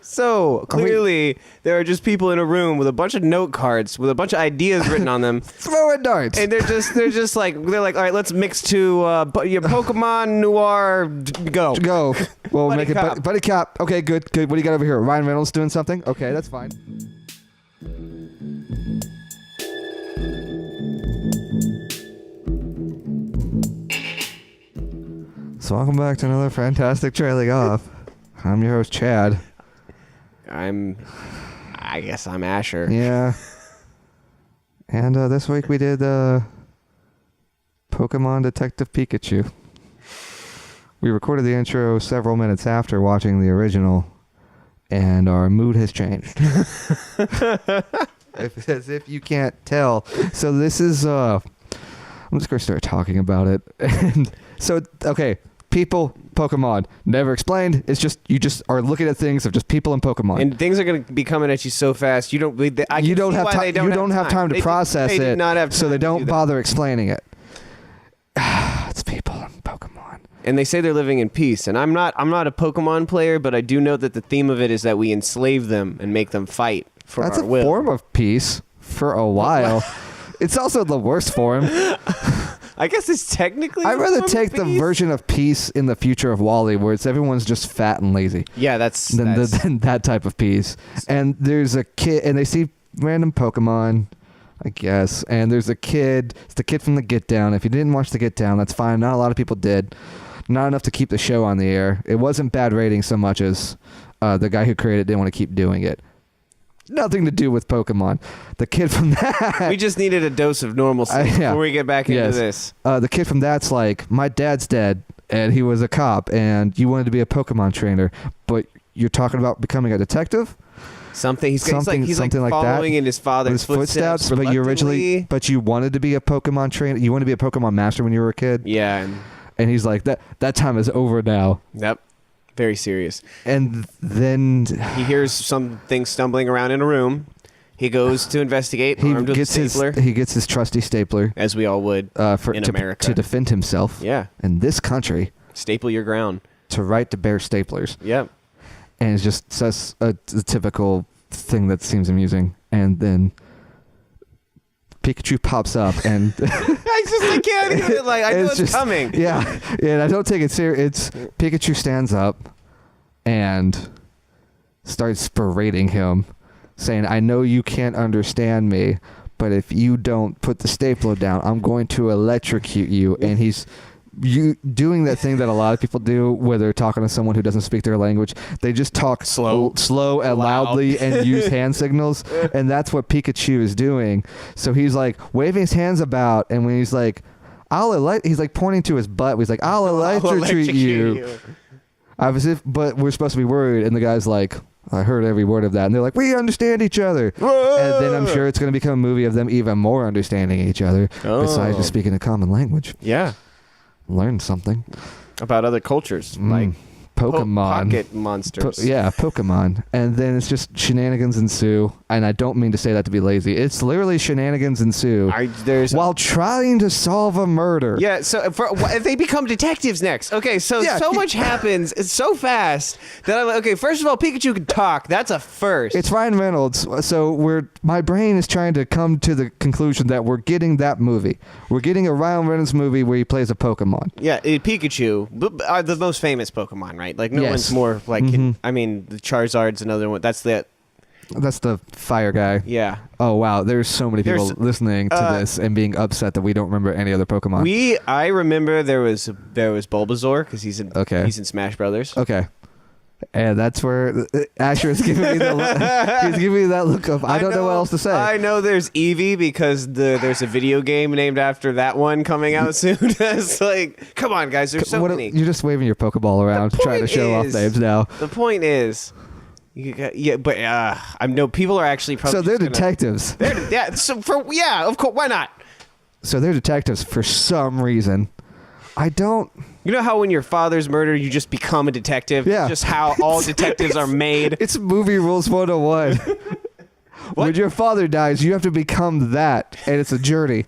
So clearly, there are just people in a room with a bunch of note cards with a bunch of ideas written on them. Throwing darts. And they're like, all right, let's mix to your Pokemon Noir. Go. We'll Buddy make cop. it buddy cop. Okay, good. What do you got over here? Ryan Reynolds doing something? Okay, that's fine. So welcome back to another fantastic trailing off. I'm your host, Chad. I guess I'm Asher. Yeah. And this week we did Pokemon Detective Pikachu. We recorded the intro several minutes after watching the original, and our mood has changed. As if you can't tell. So this is, I'm just going to start talking about it. And so, okay, people, Pokemon, never explained. It's just, you just are looking at things of just people and Pokemon. And things are going to be coming at you so fast, you don't have time to process it, they do not have time so they to don't do that. bother explaining it. It's people and Pokemon. And they say they're living in peace. And I'm not a Pokemon player, but I do know that the theme of it is that we enslave them and make them fight for That's our a will. form of peace for a while. It's also the worst form. I guess it's technically I'd a rather form take of the peace. version of peace in the future of Wall-E where it's everyone's just fat and lazy. Yeah, that's Than that type of peace. And there's a kid, and they see random Pokemon, I guess. And there's a kid. It's the kid from the Get Down. If you didn't watch the Get Down, that's fine. Not a lot of people did. Not enough to keep the show on the air. It wasn't bad ratings so much as the guy who created it didn't want to keep doing it. Nothing to do with Pokemon. The kid from that... We just needed a dose of normalcy before we get back into this. The kid from that's like, my dad's dead, and he was a cop, and you wanted to be a Pokemon trainer, but you're talking about becoming a detective? He's like like following that. in his father's footsteps. But you wanted to be a Pokemon trainer. You wanted to be a Pokemon master when you were a kid. Yeah. And he's like, that time is over now. Yep. Very serious. And then he hears something stumbling around in a room. He goes to investigate. Armed with a stapler. He gets his trusty stapler, as we all would in America, to defend himself. Yeah. In this country, staple your ground. To right to bear staplers. Yep. And it's just such a typical thing that seems amusing. And then Pikachu pops up, and I can't even, I know it's coming. Yeah, and I don't take it serious. Pikachu stands up and starts berating him, saying, I know you can't understand me, but if you don't put the stapler down, I'm going to electrocute you. And he's doing that thing that a lot of people do where they're talking to someone who doesn't speak their language. They just talk slow and loudly and use hand signals, and that's what Pikachu is doing. So he's like waving his hands about, and when he's like, he's like pointing to his butt. He's like, I'll electrocute you. But we're supposed to be worried, and the guy's like, I heard every word of that. And they're like, we understand each other. Whoa. And then I'm sure it's going to become a movie of them even more understanding each other, besides just speaking a common language. Yeah. Learn something about other cultures, like Pokemon, pocket monsters. Pokemon. And then it's just shenanigans ensue, and I don't mean to say that to be lazy. It's literally shenanigans ensue while trying to solve a murder. Yeah, so if they become detectives next. Okay, so much happens. It's so fast that I'm like, okay, first of all, Pikachu can talk. That's a first. It's Ryan Reynolds, so my brain is trying to come to the conclusion that we're getting that movie. We're getting a Ryan Reynolds movie where he plays a Pokemon. Yeah, Pikachu, the most famous Pokemon, right? Like, no one's more like, I mean, the Charizard's another one. That's the fire guy. Yeah. Oh, wow. There's so many people listening to this and being upset that we don't remember any other Pokemon. I remember there was Bulbasaur because he's in Smash Brothers. Okay. And that's where Asher is giving me he's giving me that look of I don't know what else to say. I know there's Eevee because there's a video game named after that one coming out soon. It's like, come on, guys, there's so many. You're just waving your Pokeball around trying to show off names now. The point is, I know people are actually probably. So they're detectives. Of course, why not? So they're detectives for some reason. I don't. You know how when your father's murdered, you just become a detective? Yeah. Just how all detectives are made. It's movie rules 101. When your father dies, you have to become that, and it's a journey.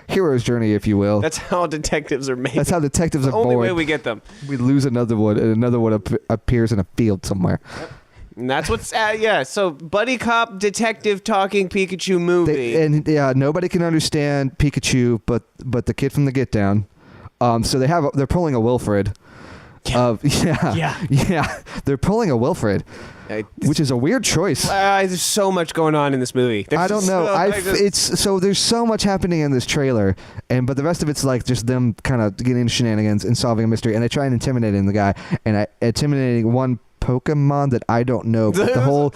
hero's journey, if you will. That's how detectives are made. That's how detectives are born. The only way we get them. We lose another one, and another one appears in a field somewhere. Yep. And that's what's so buddy cop detective talking Pikachu movie. Nobody can understand Pikachu but the kid from the Get Down. So they're pulling a Wilfred. Yeah. They're pulling a Wilfred, which is a weird choice. There's so much going on in this movie. I don't know. There's so much happening in this trailer, but the rest of it's like just them kind of getting into shenanigans and solving a mystery, and they try and intimidating the guy, and intimidating one Pokemon that I don't know. But the whole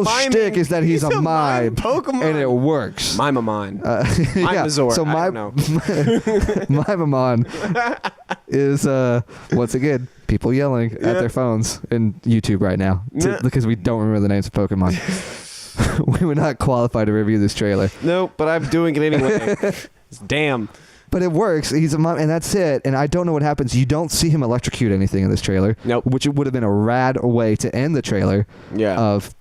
shtick is that he's a mime Pokemon, and it works. Mimamon. Mimazor. So Mimamon is once again people yelling at their phones in YouTube right now because we don't remember the names of Pokemon. We would not qualify to review this trailer. Nope, but I'm doing it anyway. Damn. But it works. He's a mom, and that's it. And I don't know what happens. You don't see him electrocute anything in this trailer. Nope. Which would have been a rad way to end the trailer. Yeah. Of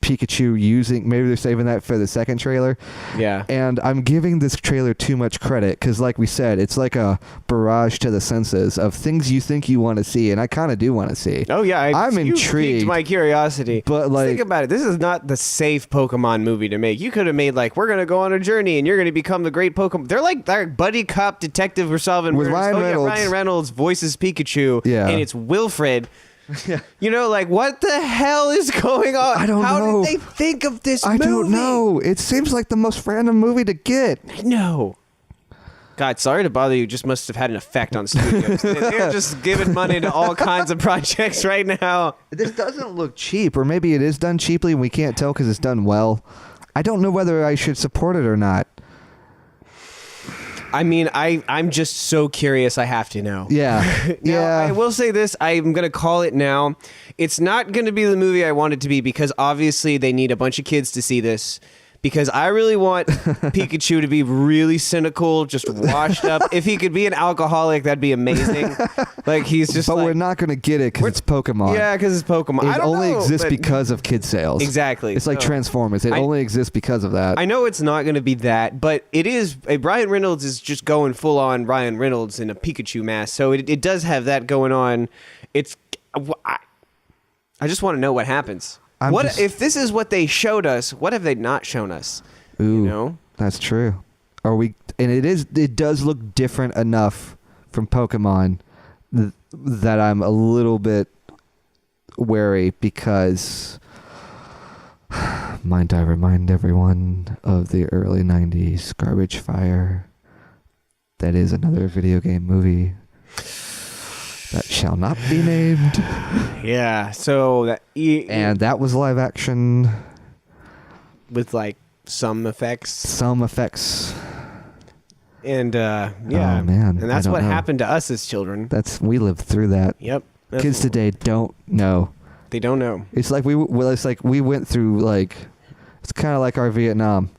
Pikachu using. Maybe they're saving that for the second trailer. Yeah. And I'm giving this trailer too much credit because, like we said, it's like a barrage to the senses of things you think you want to see, and I kind of do want to see. Oh yeah, I'm intrigued. intrigued. My curiosity. But think about it. This is not the safe Pokemon movie to make. You could have made we're gonna go on a journey and you're gonna become the great Pokemon. They're buddy cop detective. We're solving with Ryan Reynolds. Ryan Reynolds voices Pikachu. Yeah. And it's Wilfred. Yeah. What the hell is going on? I don't know. How did they think of this movie? I don't know. It seems like the most random movie to get. I know. God, sorry to bother you. Just must have had an effect on studios. They're just giving money to all kinds of projects right now. This doesn't look cheap, or maybe it is done cheaply and we can't tell because it's done well. I don't know whether I should support it or not. I mean, I'm just so curious. I have to know. Yeah. Now, I will say this. I'm going to call it now. It's not going to be the movie I want it to be because obviously they need a bunch of kids to see this. Because I really want Pikachu to be really cynical, just washed up. If he could be an alcoholic, that'd be amazing. He's just. But we're not going to get it because it's Pokemon. Yeah, because it's Pokemon. It only exists because of kid sales. Exactly. It's like Transformers. It only exists because of that. I know it's not going to be that, but it is. Ryan Reynolds is just going full on Ryan Reynolds in a Pikachu mask, so it does have that going on. I just want to know what happens. If this is what they showed us? What have they not shown us? Ooh, that's true. And it does look different enough from Pokemon that I'm a little bit wary because might I remind everyone of the early 90s Garbage Fire. That is another video game movie that shall not be named. Yeah, so and that was live action with some effects. Some effects. And oh man, and that's what happened to us as children. We lived through that. Yep. Kids today don't know. They don't know. It's like we went through it's kind of like our Vietnam.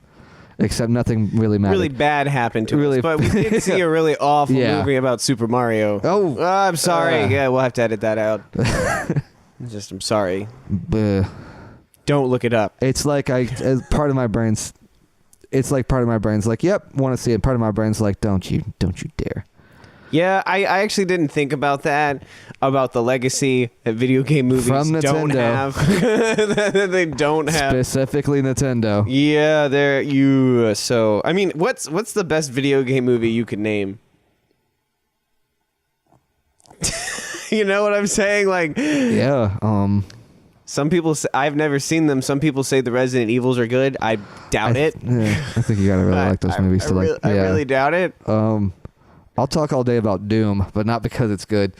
Except nothing really mattered. Really bad happened to us. But we did see a really awful movie about Super Mario. Oh. I'm sorry. Yeah, we'll have to edit that out. I'm sorry. Don't look it up. It's like part of my brain's like, yep, want to see it. Part of my brain's like, don't you dare. Yeah, I actually didn't think about that, about the legacy that video game movies don't have. That they don't have. Specifically Nintendo. Yeah, so, I mean, what's the best video game movie you could name? You know what I'm saying? Yeah, some people say, I've never seen them. Some people say the Resident Evils are good. I doubt it. Yeah, I think you gotta really like those movies to like. I really doubt it. I'll talk all day about Doom, but not because it's good.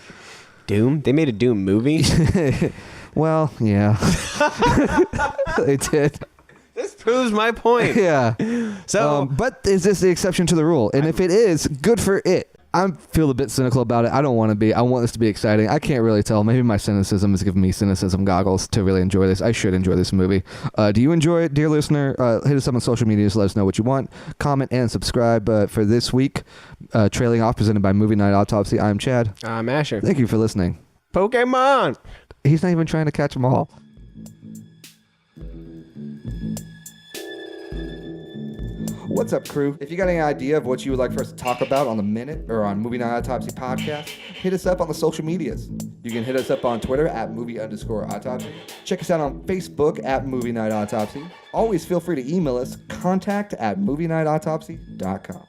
Doom? They made a Doom movie? Well, yeah. They did. This proves my point. Yeah. So, but is this the exception to the rule? And if it is, good for it. I feel a bit cynical about it. I don't want to be. I want this to be exciting. I can't really tell. Maybe my cynicism is giving me cynicism goggles to really enjoy this. I should enjoy this movie. Do you enjoy it, dear listener? Hit us up on social media to let us know what you want. Comment and subscribe for this week. Trailing Off, presented by Movie Night Autopsy. I'm Chad. I'm Asher. Thank you for listening. Pokemon! He's not even trying to catch them all. What's up, crew? If you got any idea of what you would like for us to talk about on The Minute or on Movie Night Autopsy Podcast, hit us up on the social medias. You can hit us up on Twitter at movie_autopsy. Check us out on Facebook at Movie Night Autopsy. Always feel free to email us, contact@movienightautopsy.com.